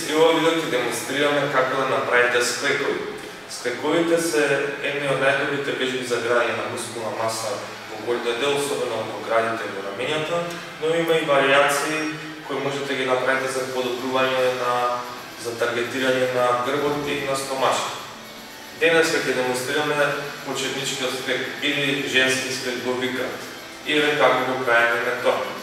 И ова видео ќе демонстрираме како да направите склекови. Склековите се едни од најдобрите вежби за градење на мускулна маса во горниот дел, особено во градите во рамењата, но има и варијации кои можете да ги направите за подобрување за таргетирање на грбот и на стомашка. Денес ќе демонстрираме почетничкиот склек или женски склек во викенд, или како го правиме тоа.